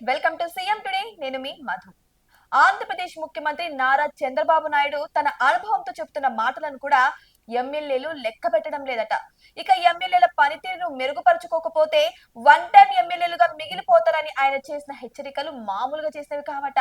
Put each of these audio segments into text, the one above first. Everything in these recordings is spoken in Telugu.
Welcome to CM today. నేను మీ మధు. ఆంధ్రప్రదేశ్ ముఖ్యమంత్రి నారా చంద్రబాబు నాయుడు తన అనుభవంతో చెప్తున్న మాటలను కూడా ఎమ్మెల్యేలు లెక్క పెట్టడం లేదట. ఇక ఎమ్మెల్యేల పనితీరును మెరుగుపరుచుకోకపోతే వన్ టైం ఎమ్మెల్యేలుగా మిగిలిపోతారని ఆయన చేసిన హెచ్చరికలు మామూలుగా చేసినవి కావట.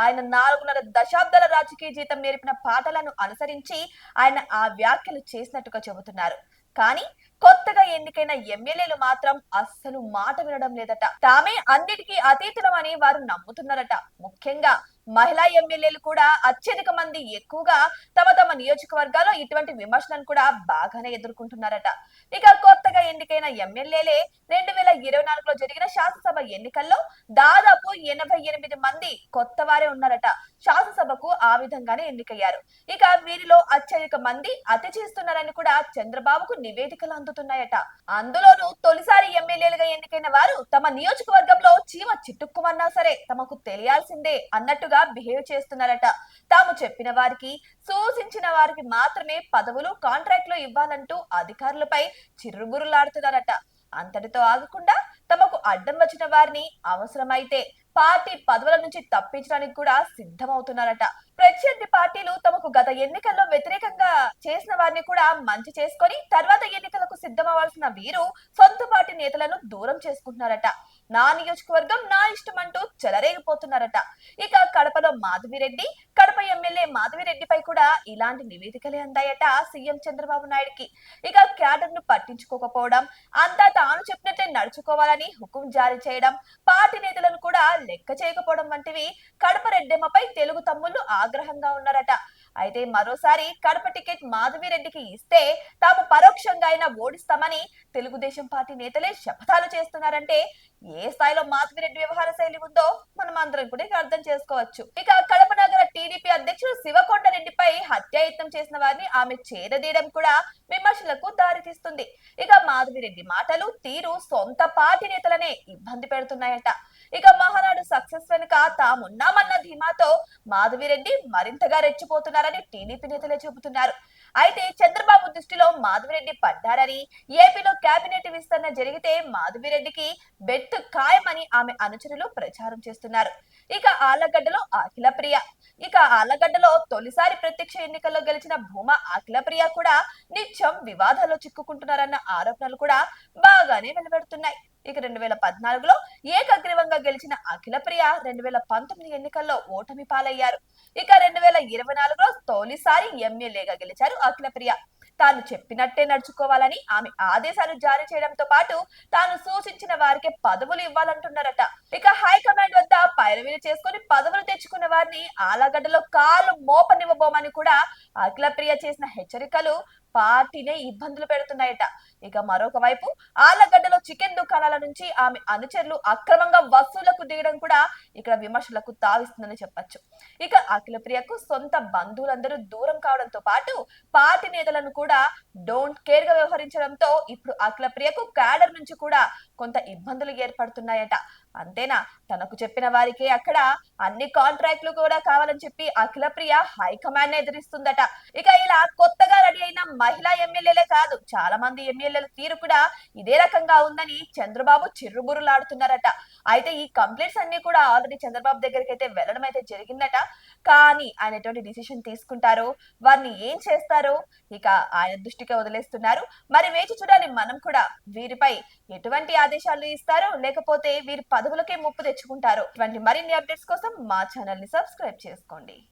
ఆయన 4.5 దశాబ్దాల రాజకీయ జీవితం నేర్పిన పాఠాలను అనుసరించి ఆయన ఆ వ్యాఖ్యలు చేసినట్టుగా చెబుతున్నారు. కానీ కొత్తగా ఎన్నికైన ఎమ్మెల్యేలు మాత్రం అస్సలు మాట వినడం లేదట. తామే అన్నిటికీ అతీతులమని వారు నమ్ముతున్నారట. ముఖ్యంగా మహిళా ఎమ్మెల్యేలు కూడా అత్యధిక మంది ఎక్కువగా తమ తమ నియోజకవర్గాల్లో ఇటువంటి విమర్శలను కూడా బాగానే ఎదుర్కొంటున్నారట. ఇక కొత్తగా ఎన్నికైన ఎమ్మెల్యేలే 2024లో జరిగిన శాసనసభ ఎన్నికల్లో దాదాపు 88 మంది కొత్త వారే ఉన్నారట. శాసనసభకు ఆ విధంగానే ఎన్నికయ్యారు. ఇక వీరిలో అత్యధిక మంది అతి చేస్తున్నారని కూడా చంద్రబాబుకు నివేదికలు అందుతున్నాయట. అందులోనూ తొలిసారి ఎమ్మెల్యేలుగా ఎన్నికైన వారు తమ నియోజకవర్గంలో చీమ చిట్టుక్కుమన్నా సరే తమకు తెలియాల్సిందే అన్నట్టుగా బిహేవ్ చేస్తున్నారట. తాము చెప్పిన వారికి, సూచించిన వారికి మాత్రమే పదవులు, కాంట్రాక్టులు ఇవ్వాలంటూ అధికారులపై చిర్రుబుర్రులాడుతున్నారట. అంతటితో ఆగకుండా తమకు అడ్డం వచ్చిన వారిని అవసరమైతే పార్టీ పదవుల నుంచి తప్పించడానికి కూడా సిద్ధమవుతున్నారట. ప్రత్యర్థి పార్టీలు తమకు గత ఎన్నికల్లో వ్యతిరేకంగా చేసిన వారిని కూడా మంచి చేసుకొని తర్వాత ఎన్నికలకు సిద్ధమవ్వాల్సిన వీరు సొంత పార్టీ నేతలను దూరం చేసుకుంటున్నారట. నా నియోజకవర్గం నా ఇష్టం అంటూ చెలరేగిపోతున్నారట. ఇక కడపలో మాధవిరెడ్డి, కడప ఎమ్మెల్యే మాధవిరెడ్డిపై కూడా ఇలాంటి నివేదికలే అందాయట సీఎం చంద్రబాబు నాయుడుకి. ఇక క్యాడర్ ను పట్టించుకోకపోవడం, అంతా తాను చెప్పినట్టే నడుచుకోవాలని హుకుం జారీ చేయడం, పార్టీ నేతలను కూడా లెక్క చేయకపోవడం వంటివి కడప రెడ్డెమ్మపై తెలుగు తమ్ముళ్లు ఆగ్రహంగా ఉన్నారట. అయితే మరోసారి కడప టికెట్ మాధవిరెడ్డికి ఇస్తే తాము పరోక్షంగా అయినా ఓడిస్తామని తెలుగుదేశం పార్టీ నేతలే శపథాలు చేస్తున్నారంటే ఏ స్థాయిలో మాధవిరెడ్డి వ్యవహార శైలి ఉందో మనం అందరం కూడా అర్థం చేసుకోవచ్చు. ఇక కడప నగర టీడీపీ అధ్యక్షుడు శివకొండ రెడ్డిపై హత్యాయత్నం చేసిన వారిని ఆమె చేరదీయడం కూడా విమర్శలకు దారితీస్తుంది. ఇక మాధవిరెడ్డి మాటలు, తీరు సొంత పార్టీ నేతలనే ఇబ్బంది పెడుతున్నాయట. ఇక మహానాడు సక్సెస్ వెనుక తామున్నామన్న ధీమాతో మాధవిరెడ్డి మరింతగా రెచ్చిపోతున్నారని టీడీపీ నేతలే చెబుతున్నారు. అయితే చంద్రబాబు దృష్టిలో మాధవిరెడ్డి పడ్డారని, ఏపీలో కేబినెట్ విస్తరణ జరిగితే మాధవిరెడ్డికి బెట్టు ఖాయమని ఆమె అనుచరులు ప్రచారం చేస్తున్నారు. ఇక ఆళ్లగడ్డలో అఖిలప్రియ, ఆళ్లగడ్డలో తొలిసారి ప్రత్యక్ష ఎన్నికల్లో గెలిచిన భూమా అఖిలప్రియ కూడా నిత్యం వివాదాల్లో చిక్కుకుంటున్నారన్న ఆరోపణలు కూడా బాగానే వెలువడుతున్నాయి. ఇక 2014లో ఏకగ్రీవంగా గెలిచిన అఖిలప్రియ 2019 ఎన్నికల్లో ఓటమి పాలయ్యారు. ఇక 2024లో తొలిసారి ఎమ్మెల్యేగా గెలిచారు అఖిలప్రియ. తాను చెప్పినట్టే నడుచుకోవాలని ఆమె ఆదేశాలు జారీ చేయడంతో పాటు తాను సూచించిన వారికి పదవులు ఇవ్వాలంటున్నారట. ఇక హైకమాండ్ వద్ద పైరవీలు చేసుకుని పదవులు తెచ్చుకున్న వారిని ఆలగడ్డలో కాలు మోపనివ్వబోమని కూడా అఖిలప్రియ చేసిన హెచ్చరికలు పార్టీనే ఇబ్బందులు పెడుతున్నాయట. ఇక మరొక వైపు ఆలగడ్డలో చికెన్ దుకాణాల నుంచి ఆమె అనుచరులు అక్రమంగా వసూలకు దిగడం కూడా ఇక్కడ విమర్శలకు తావిస్తుందని చెప్పొచ్చు. ఇక అఖిలప్రియకు సొంత బంధువులందరూ దూరం కావడంతో పాటు పార్టీ నేతలను కూడా డోంట్ కేర్ గా వ్యవహరించడంతో ఇప్పుడు అఖిలప్రియకు క్యాడర్ నుంచి కూడా కొంత ఇబ్బందులు ఏర్పడుతున్నాయట. అంతేనా, తనకు చెప్పిన వారికే అక్కడ అన్ని కాంట్రాక్టులు కూడా కావాలని చెప్పి అఖిలప్రియ హైకమాండ్ ఎదిరిస్తుందట. ఇక ఇలా కొత్తగా రెడీ అయిన మహిళా ఎమ్మెల్యేలే కాదు, చాలా మంది ఎమ్మెల్యేల తీరు కూడా ఇదే రకంగా ఉందని చంద్రబాబు చిర్రుబుర్రులాడుతున్నారట. అయితే ఈ కంప్లైంట్స్ అన్ని కూడా ఆల్రెడీ చంద్రబాబు దగ్గరికి అయితే వెళ్ళడం అయితే జరిగిందట. కానీ ఆయన ఎటువంటి డిసిషన్ తీసుకుంటారో, వారిని ఏం చేస్తారో ఇక ఆయన దృష్టికి వదిలేస్తున్నారు. మరి వేచి చూడాలి మనం కూడా, వీరిపై ఎటువంటి ఆదేశాలు ఇస్తారో లేకపోతే వీరి పదవులకే ముప్పు తెచ్చుకుంటారో. ఇటువంటి మరిన్ని అప్డేట్స్ కోసం మా ఛానల్ ని సబ్స్క్రైబ్ చేసుకోండి.